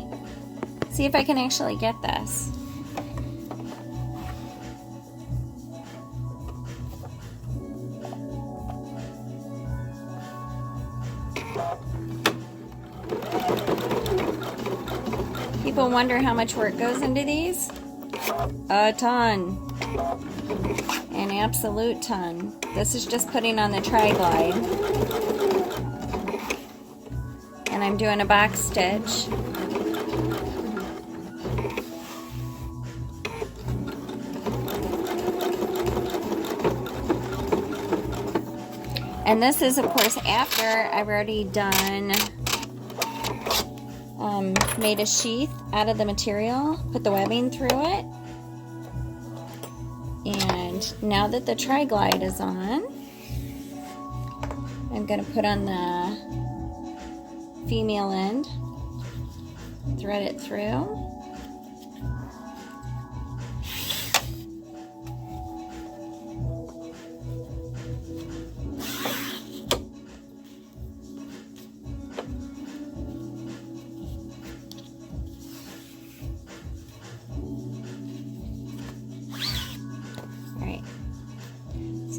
try. See if I can actually get this. People wonder how much work goes into these. A ton. An absolute ton. This is just putting on the tri-glide. And I'm doing a box stitch. And this is, of course, after I've already done, made a sheath out of the material, put the webbing through it. And now that the tri-glide is on, I'm going to put on the female end, thread it through.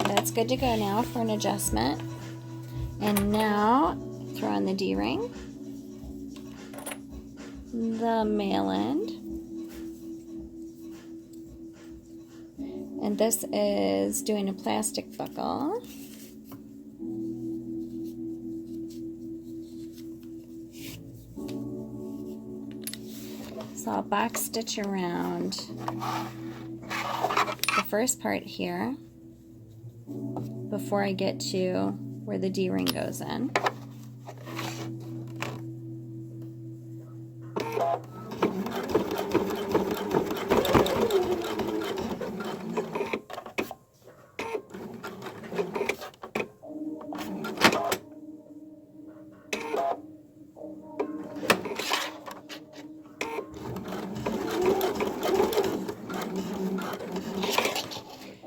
That's good to go now for an adjustment. And now throw on the D-ring, the male end, and this is doing a plastic buckle. So I'll box stitch around the first part here before I get to where the D-ring goes in.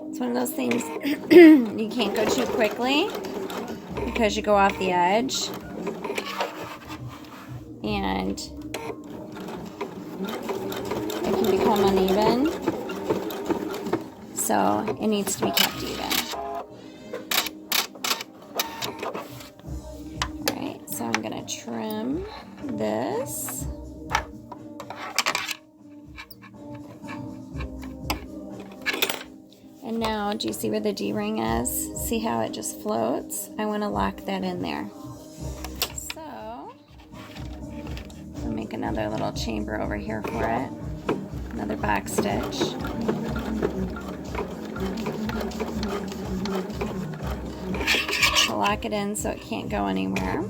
It's one of those things you can't go too quickly because you go off the edge, and it can become uneven, so it needs to be kept even. Alright, so I'm going to trim this. And now, do you see where the D-ring is? See how it just floats? I want to lock that in there. So, I'll make another little chamber over here for it. Another box stitch. I'll lock it in so it can't go anywhere.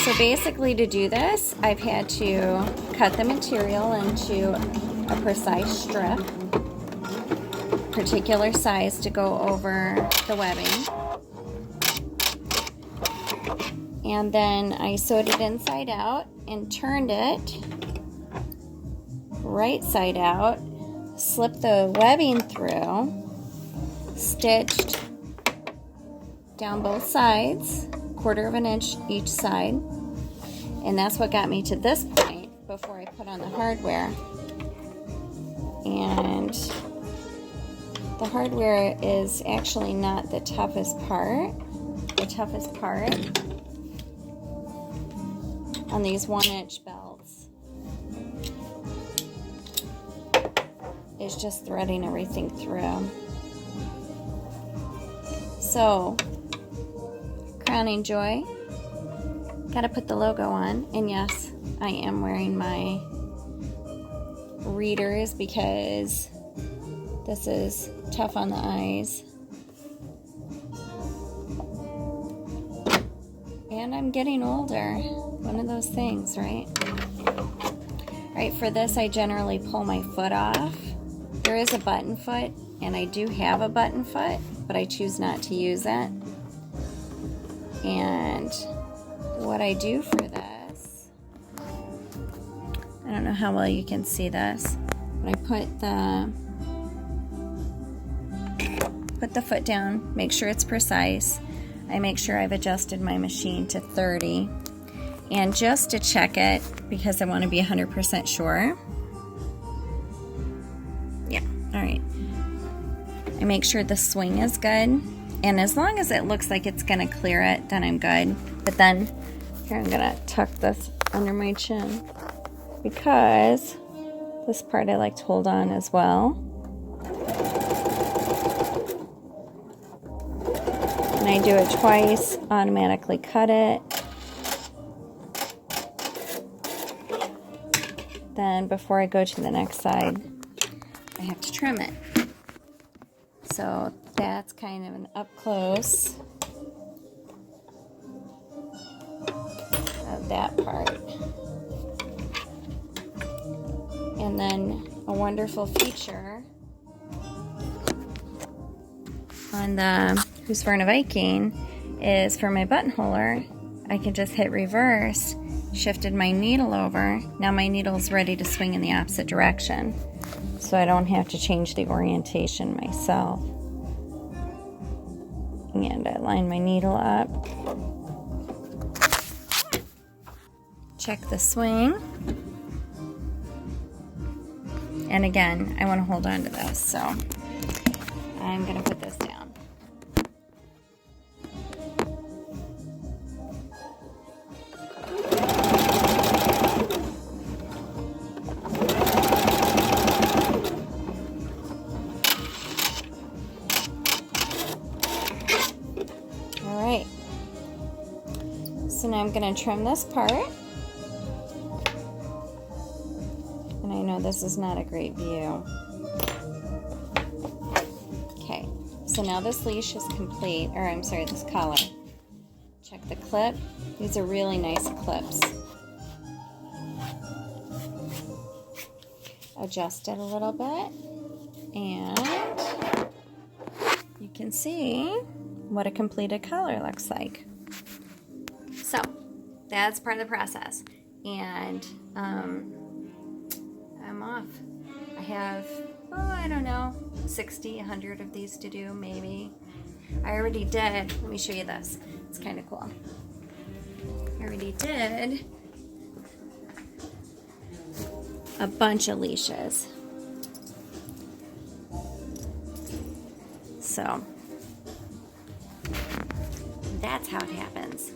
So basically, to do this, I've had to cut the material into a precise strip, particular size to go over the webbing. And then I sewed it inside out and turned it right side out, slipped the webbing through, stitched down both sides, 1/4 of an inch each side. And that's what got me to this point before I put on the hardware. And the hardware is actually not the toughest part. The toughest part on these 1-inch belts is just threading everything through. So, crowning joy. Gotta put the logo on, and yes, I am wearing my readers because this is tough on the eyes. And I'm getting older. One of those things, right? Right, for this I generally pull my foot off. There is a button foot, and I do have a button foot, but I choose not to use it. And what I do for this, I don't know how well you can see this, but I put the put the foot down, make sure it's precise. I make sure I've adjusted my machine to 30. And just to check it, because I want to be 100% sure. Yeah, all right. I make sure the swing is good. And as long as it looks like it's gonna clear it, then I'm good. But then, here I'm gonna tuck this under my chin because this part I like to hold on as well. And I do it twice, automatically cut it. Then before I go to the next side, I have to trim it. So that's kind of an up close of that part. And then a wonderful feature on the Husqvarna Viking is for my buttonholer, I can just hit reverse, shifted my needle over. Now my needle's ready to swing in the opposite direction. So I don't have to change the orientation myself. And I line my needle up. Check the swing. And again, I want to hold on to this, so I'm going to put this down. Alright, so now I'm going to trim this part. And I know this is not a great view. Okay, so now this leash is complete, or I'm sorry, this collar. Check the clip. These are really nice clips. Adjust it a little bit, and you can see what a completed collar looks like. So that's part of the process, and I'm off. I have, I don't know, 60, 100 of these to do, maybe. I already did, let me show you this. It's kind of cool. I already did a bunch of leashes. So that's how it happens.